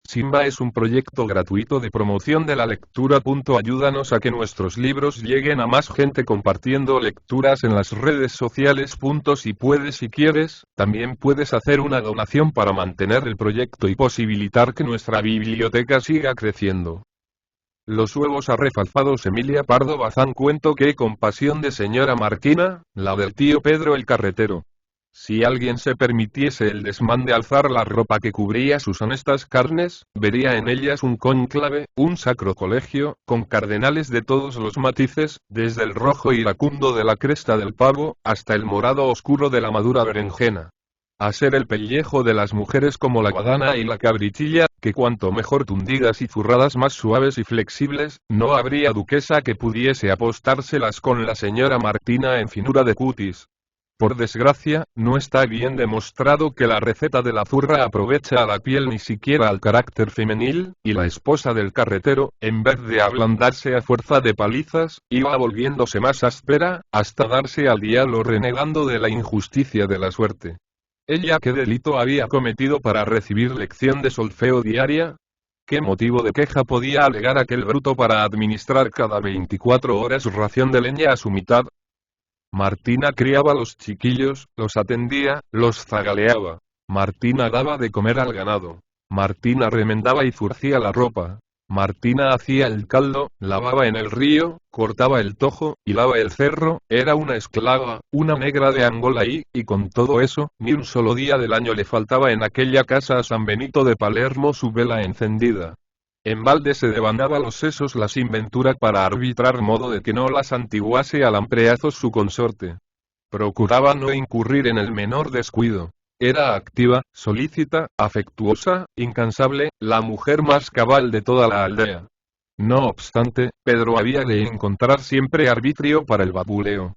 Simba es un proyecto gratuito de promoción de la lectura. Ayúdanos a que nuestros libros lleguen a más gente compartiendo lecturas en las redes sociales. Si quieres, también puedes hacer una donación para mantener el proyecto y posibilitar que nuestra biblioteca siga creciendo. Los huevos arrefalfados. Emilia Pardo Bazán. Cuento que con pasión de señora Martina, la del tío Pedro el carretero. Si alguien se permitiese el desmán de alzar la ropa que cubría sus honestas carnes, vería en ellas un cónclave, un sacro colegio, con cardenales de todos los matices, desde el rojo iracundo de la cresta del pavo, hasta el morado oscuro de la madura berenjena. A ser el pellejo de las mujeres como la guadana y la cabritilla, que cuanto mejor tundidas y zurradas más suaves y flexibles, no habría duquesa que pudiese apostárselas con la señora Martina en finura de cutis. Por desgracia, no está bien demostrado que la receta de la zurra aprovecha a la piel ni siquiera al carácter femenil, y la esposa del carretero, en vez de ablandarse a fuerza de palizas, iba volviéndose más áspera, hasta darse al diablo renegando de la injusticia de la suerte. ¿Ella qué delito había cometido para recibir lección de solfeo diaria? ¿Qué motivo de queja podía alegar aquel bruto para administrar cada 24 horas ración de leña a su mitad? Martina criaba los chiquillos, los atendía, los zagaleaba. Martina daba de comer al ganado. Martina remendaba y zurcía la ropa. Martina hacía el caldo, lavaba en el río, cortaba el tojo, hilaba el cerro. Era una esclava, una negra de Angola y con todo eso, ni un solo día del año le faltaba en aquella casa a San Benito de Palermo su vela encendida. En balde se devanaba los sesos la sinventura para arbitrar modo de que no las antiguase a lampreazos su consorte. Procuraba no incurrir en el menor descuido. Era activa, solícita, afectuosa, incansable, la mujer más cabal de toda la aldea. No obstante, Pedro había de encontrar siempre arbitrio para el babuleo.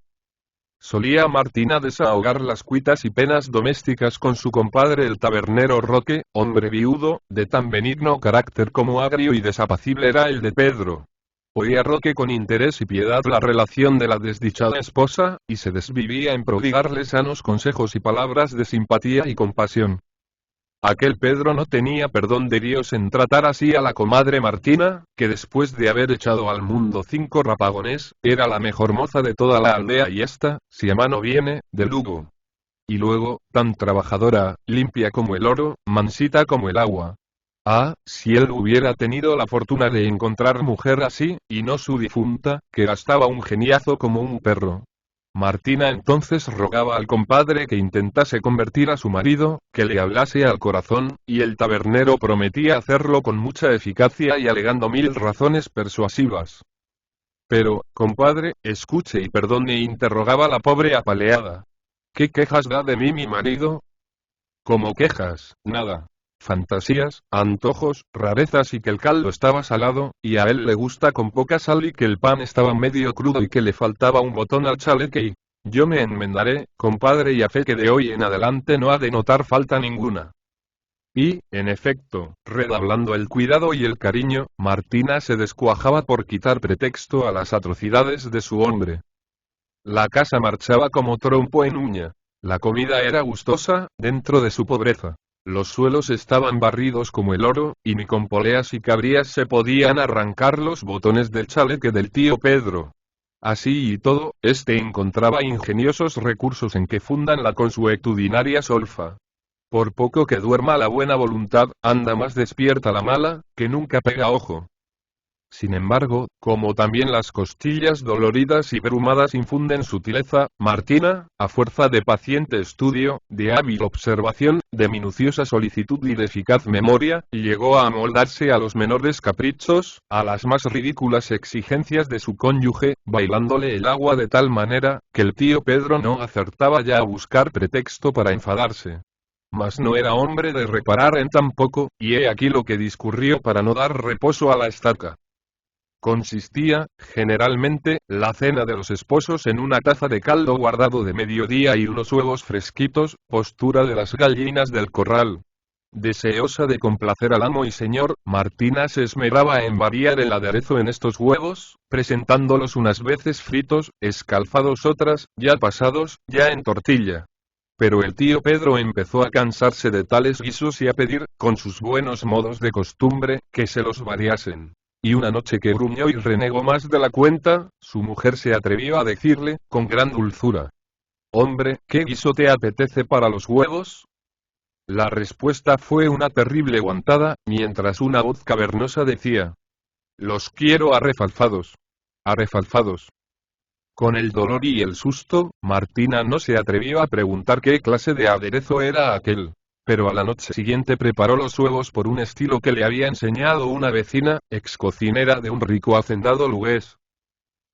Solía Martina desahogar las cuitas y penas domésticas con su compadre el tabernero Roque, hombre viudo, de tan benigno carácter como agrio y desapacible era el de Pedro. Oía Roque con interés y piedad la relación de la desdichada esposa, y se desvivía en prodigarle sanos consejos y palabras de simpatía y compasión. Aquel Pedro no tenía perdón de Dios en tratar así a la comadre Martina, que después de haber echado al mundo 5 rapagones, era la mejor moza de toda la aldea y esta, si a mano viene, de Lugo. Y luego, tan trabajadora, limpia como el oro, mansita como el agua. Ah, si él hubiera tenido la fortuna de encontrar mujer así, y no su difunta, que gastaba un geniazo como un perro. Martina entonces rogaba al compadre que intentase convertir a su marido, que le hablase al corazón, y el tabernero prometía hacerlo con mucha eficacia y alegando 1000 razones persuasivas. Pero, compadre, escuche y perdone, interrogaba la pobre apaleada. ¿Qué quejas da de mí mi marido? ¿Cómo quejas? Nada. Fantasías, antojos, rarezas y que el caldo estaba salado, y a él le gusta con poca sal y que el pan estaba medio crudo y que le faltaba un botón al chaleque y... Yo me enmendaré, compadre, y a fe que de hoy en adelante no ha de notar falta ninguna. Y, en efecto, redoblando el cuidado y el cariño, Martina se descuajaba por quitar pretexto a las atrocidades de su hombre. La casa marchaba como trompo en uña. La comida era gustosa, dentro de su pobreza. Los suelos estaban barridos como el oro, y ni con poleas y cabrías se podían arrancar los botones del chaleque del tío Pedro. Así y todo, este encontraba ingeniosos recursos en que fundan la consuetudinaria solfa. Por poco que duerma la buena voluntad, anda más despierta la mala, que nunca pega ojo. Sin embargo, como también las costillas doloridas y brumadas infunden sutileza, Martina, a fuerza de paciente estudio, de hábil observación, de minuciosa solicitud y de eficaz memoria, llegó a amoldarse a los menores caprichos, a las más ridículas exigencias de su cónyuge, bailándole el agua de tal manera, que el tío Pedro no acertaba ya a buscar pretexto para enfadarse. Mas no era hombre de reparar en tan poco, y he aquí lo que discurrió para no dar reposo a la estaca. Consistía, generalmente, la cena de los esposos en una taza de caldo guardado de mediodía y unos huevos fresquitos, postura de las gallinas del corral. Deseosa de complacer al amo y señor, Martina se esmeraba en variar el aderezo en estos huevos, presentándolos unas veces fritos, escalfados otras, ya pasados, ya en tortilla. Pero el tío Pedro empezó a cansarse de tales guisos y a pedir, con sus buenos modos de costumbre, que se los variasen. Y una noche que gruñó y renegó más de la cuenta, su mujer se atrevió a decirle, con gran dulzura: «Hombre, ¿qué guiso te apetece para los huevos?». La respuesta fue una terrible guantada, mientras una voz cavernosa decía: «Los quiero arrefalfados. Arrefalfados». Con el dolor y el susto, Martina no se atrevió a preguntar qué clase de aderezo era aquel. Pero a la noche siguiente preparó los huevos por un estilo que le había enseñado una vecina, ex cocinera de un rico hacendado lugués.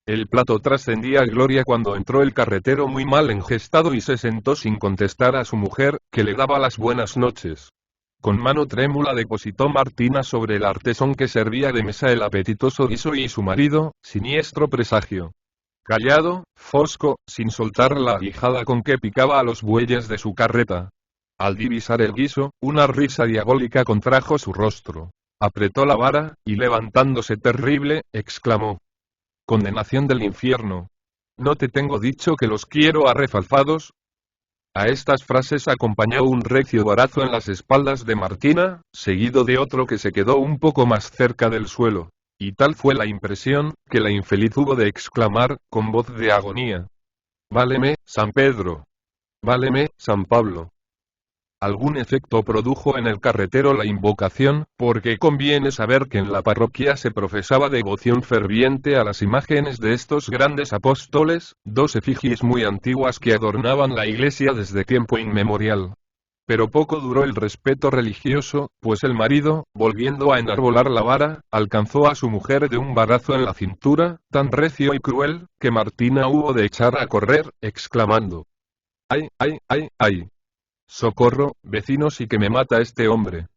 El plato trascendía a gloria cuando entró el carretero muy mal engestado y se sentó sin contestar a su mujer, que le daba las buenas noches. Con mano trémula depositó Martina sobre el artesón que servía de mesa el apetitoso guiso y su marido, siniestro presagio, callado, fosco, sin soltar la aguijada con que picaba a los bueyes de su carreta. Al divisar el guiso, una risa diabólica contrajo su rostro. Apretó la vara, y levantándose terrible, exclamó: «Condenación del infierno. ¿No te tengo dicho que los quiero arrefalfados?». A estas frases acompañó un recio barazo en las espaldas de Martina, seguido de otro que se quedó un poco más cerca del suelo. Y tal fue la impresión, que la infeliz hubo de exclamar, con voz de agonía: «Váleme, San Pedro. Váleme, San Pablo». Algún efecto produjo en el carretero la invocación, porque conviene saber que en la parroquia se profesaba devoción ferviente a las imágenes de estos grandes apóstoles, dos efigies muy antiguas que adornaban la iglesia desde tiempo inmemorial. Pero poco duró el respeto religioso, pues el marido, volviendo a enarbolar la vara, alcanzó a su mujer de un varazo en la cintura, tan recio y cruel, que Martina hubo de echar a correr, exclamando: «¡Ay, ay, ay, ay! ¡Socorro, vecinos, y que me mata este hombre!».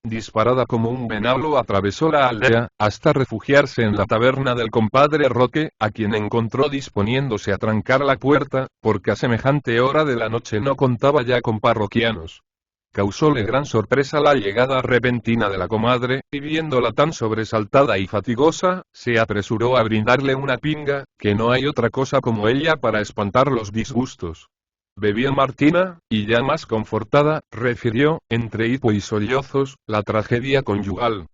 Disparada como un venablo atravesó la aldea, hasta refugiarse en la taberna del compadre Roque, a quien encontró disponiéndose a trancar la puerta, porque a semejante hora de la noche no contaba ya con parroquianos. Causóle gran sorpresa la llegada repentina de la comadre, y viéndola tan sobresaltada y fatigosa, se apresuró a brindarle una pinga, que no hay otra cosa como ella para espantar los disgustos. Bebió Martina, y ya más confortada, refirió, entre hipo y sollozos, la tragedia conyugal.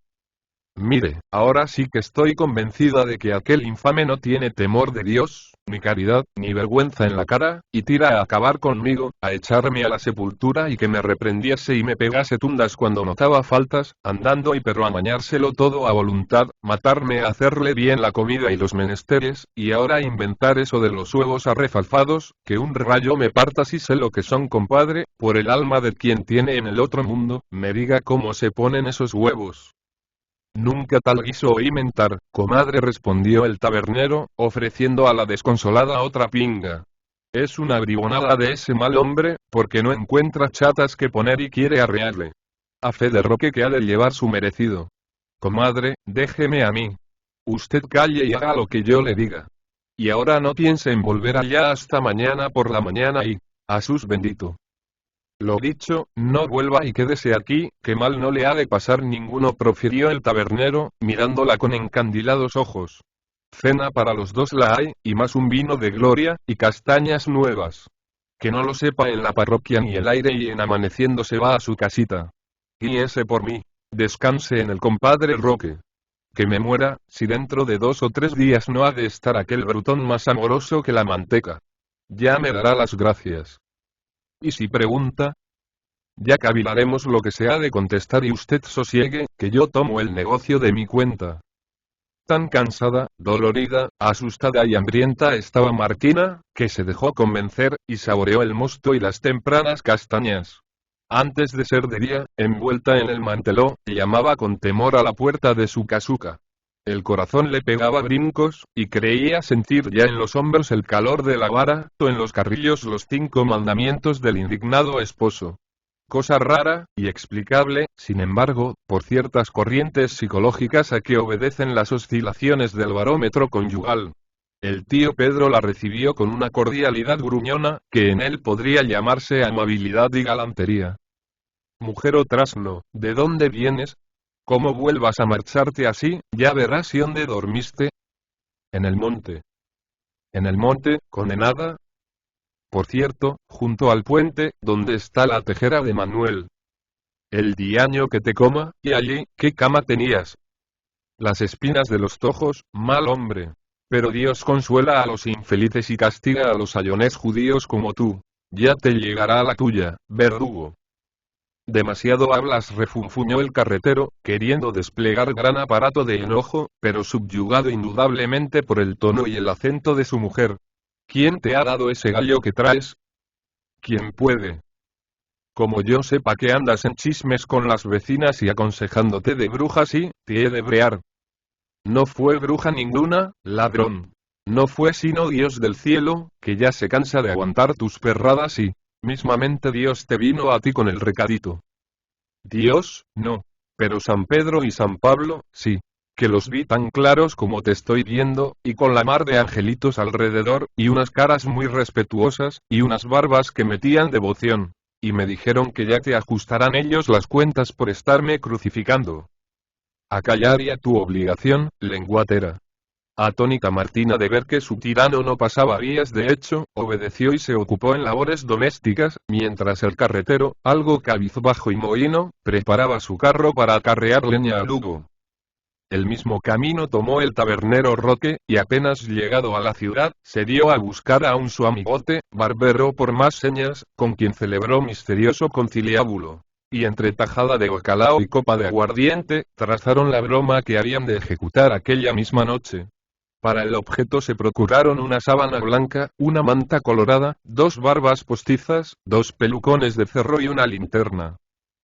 «Mire, ahora sí que estoy convencida de que aquel infame no tiene temor de Dios, ni caridad, ni vergüenza en la cara, y tira a acabar conmigo, a echarme a la sepultura y que me reprendiese y me pegase tundas cuando notaba faltas, andando y pero amañárselo todo a voluntad, matarme a hacerle bien la comida y los menesteres, y ahora inventar eso de los huevos arrefalfados, que un rayo me parta si sé lo que son, compadre, por el alma de quien tiene en el otro mundo, me diga cómo se ponen esos huevos». «Nunca tal guiso oí mentar, comadre», respondió el tabernero, ofreciendo a la desconsolada otra pinga. «Es una bribonada de ese mal hombre, porque no encuentra chatas que poner y quiere arrearle. A fe de Roque que ha de llevar su merecido. Comadre, déjeme a mí. Usted calle y haga lo que yo le diga. Y ahora no piense en volver allá hasta mañana por la mañana y, a sus bendito. Lo dicho, no vuelva y quédese aquí, que mal no le ha de pasar ninguno», profirió el tabernero, mirándola con encandilados ojos. «Cena para los dos la hay, y más un vino de gloria, y castañas nuevas. Que no lo sepa en la parroquia ni el aire, y en amaneciendo se va a su casita. Guíese por mí. Descanse en el compadre Roque. Que me muera, si dentro de 2 o 3 días no ha de estar aquel brutón más amoroso que la manteca. Ya me dará las gracias. Y si pregunta, ya cavilaremos lo que se ha de contestar y usted sosiegue, que yo tomo el negocio de mi cuenta». Tan cansada, dolorida, asustada y hambrienta estaba Martina, que se dejó convencer, y saboreó el mosto y las tempranas castañas. Antes de ser de día, envuelta en el manteló, llamaba con temor a la puerta de su casuca. El corazón le pegaba brincos, y creía sentir ya en los hombros el calor de la vara, o en los carrillos los 5 mandamientos del indignado esposo. Cosa rara, y explicable, sin embargo, por ciertas corrientes psicológicas a que obedecen las oscilaciones del barómetro conyugal. El tío Pedro la recibió con una cordialidad gruñona, que en él podría llamarse amabilidad y galantería. «Mujer o trasno, ¿de dónde vienes? Como vuelvas a marcharte así, ya verás y dónde dormiste». «En el monte». «¿En el monte, condenada? por cierto, junto al puente, donde está la tejera de Manuel. El diaño que te coma, y allí, ¿qué cama tenías? Las espinas de los tojos, mal hombre. Pero Dios consuela a los infelices y castiga a los sayones judíos como tú. Ya te llegará la tuya, verdugo. Demasiado hablas, refunfuñó el carretero, queriendo desplegar gran aparato de enojo, pero subyugado indudablemente por el tono y el acento de su mujer. ¿Quién te ha dado ese gallo que traes? ¿Quién puede? Como yo sepa que andas en chismes con las vecinas y aconsejándote de brujas y, te he de brear. No fue bruja ninguna, ladrón. No fue sino Dios del cielo, que ya se cansa de aguantar tus perradas y, mismamente Dios te vino a ti con el recadito. Dios, no. Pero San Pedro y San Pablo, sí. Que los vi tan claros como te estoy viendo, y con la mar de angelitos alrededor, y unas caras muy respetuosas, y unas barbas que metían devoción. Y me dijeron que ya te ajustarán ellos las cuentas por estarme crucificando. Acallaría tu obligación, lenguatera. Atónita Martina de ver que su tirano no pasaba vías de hecho, obedeció y se ocupó en labores domésticas, mientras el carretero, algo cabizbajo y mohíno, preparaba su carro para acarrear leña a Lugo. El mismo camino tomó el tabernero Roque, y apenas llegado a la ciudad, se dio a buscar a un su amigote, barbero por más señas, con quien celebró misterioso conciliábulo. Y entre tajada de bacalao y copa de aguardiente, trazaron la broma que habían de ejecutar aquella misma noche. Para el objeto se procuraron una sábana blanca, una manta colorada, 2 barbas postizas, 2 pelucones de cerro y una linterna.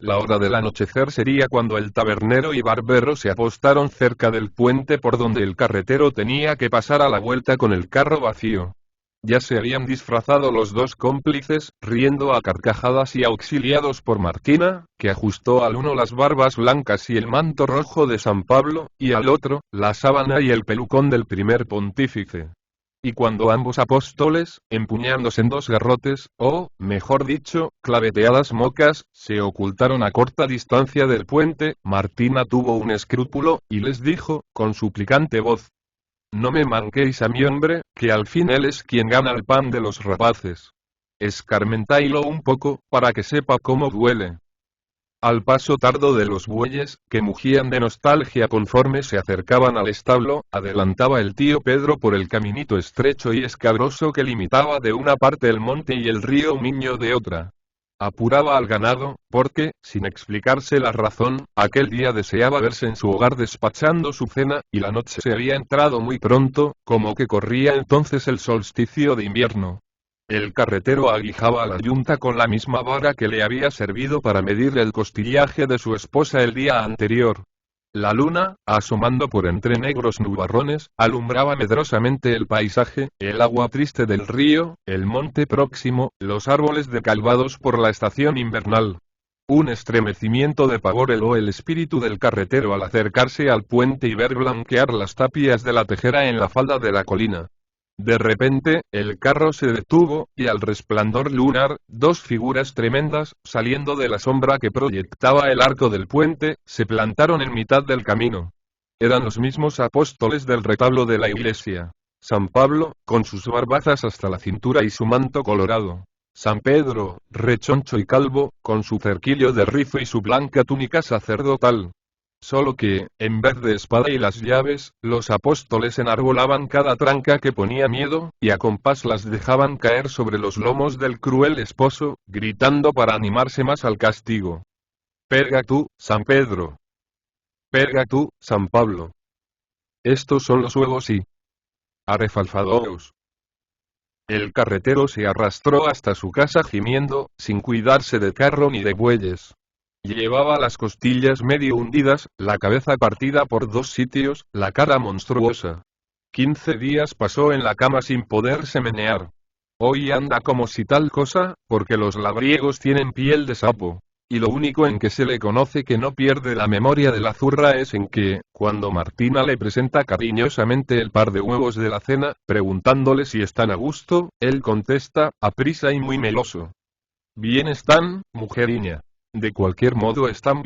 La hora del anochecer sería cuando el tabernero y barbero se apostaron cerca del puente por donde el carretero tenía que pasar a la vuelta con el carro vacío. Ya se habían disfrazado los 2 cómplices, riendo a carcajadas y auxiliados por Martina, que ajustó al uno las barbas blancas y el manto rojo de San Pablo, y al otro, la sábana y el pelucón del primer pontífice. Y cuando ambos apóstoles, empuñándose en 2 garrotes, o, mejor dicho, claveteadas mocas, se ocultaron a corta distancia del puente, Martina tuvo un escrúpulo, y les dijo, con suplicante voz: no me manquéis a mi hombre, que al fin él es quien gana el pan de los rapaces. Escarmentáilo un poco, para que sepa cómo duele. Al paso tardo de los bueyes, que mugían de nostalgia conforme se acercaban al establo, adelantaba el tío Pedro por el caminito estrecho y escabroso que limitaba de una parte el monte y el río Miño de otra. Apuraba al ganado, porque, sin explicarse la razón, aquel día deseaba verse en su hogar despachando su cena, y la noche se había entrado muy pronto, como que corría entonces el solsticio de invierno. El carretero aguijaba a la yunta con la misma vara que le había servido para medir el costillaje de su esposa el día anterior. La luna, asomando por entre negros nubarrones, alumbraba medrosamente el paisaje, el agua triste del río, el monte próximo, los árboles decalvados por la estación invernal. Un estremecimiento de pavor heló el espíritu del carretero al acercarse al puente y ver blanquear las tapias de la tejera en la falda de la colina. De repente, el carro se detuvo, y al resplandor lunar, 2 figuras tremendas, saliendo de la sombra que proyectaba el arco del puente, se plantaron en mitad del camino. Eran los mismos apóstoles del retablo de la iglesia. San Pablo, con sus barbazas hasta la cintura y su manto colorado. San Pedro, rechoncho y calvo, con su cerquillo de rizo y su blanca túnica sacerdotal. Solo que, en vez de espada y las llaves, los apóstoles enarbolaban cada tranca que ponía miedo, y a compás las dejaban caer sobre los lomos del cruel esposo, gritando para animarse más al castigo. Perga tú, San Pedro. Perga tú, San Pablo. Estos son los huevos y arefalfados. El carretero se arrastró hasta su casa gimiendo, sin cuidarse de carro ni de bueyes. Llevaba las costillas medio hundidas, la cabeza partida por 2 sitios, la cara monstruosa. 15 días pasó en la cama sin poderse menear. Hoy anda como si tal cosa, porque los labriegos tienen piel de sapo. Y lo único en que se le conoce que no pierde la memoria de la zurra es en que, cuando Martina le presenta cariñosamente el par de huevos de la cena, preguntándole si están a gusto, él contesta, aprisa y muy meloso: bien están, mujeriña. De cualquier modo están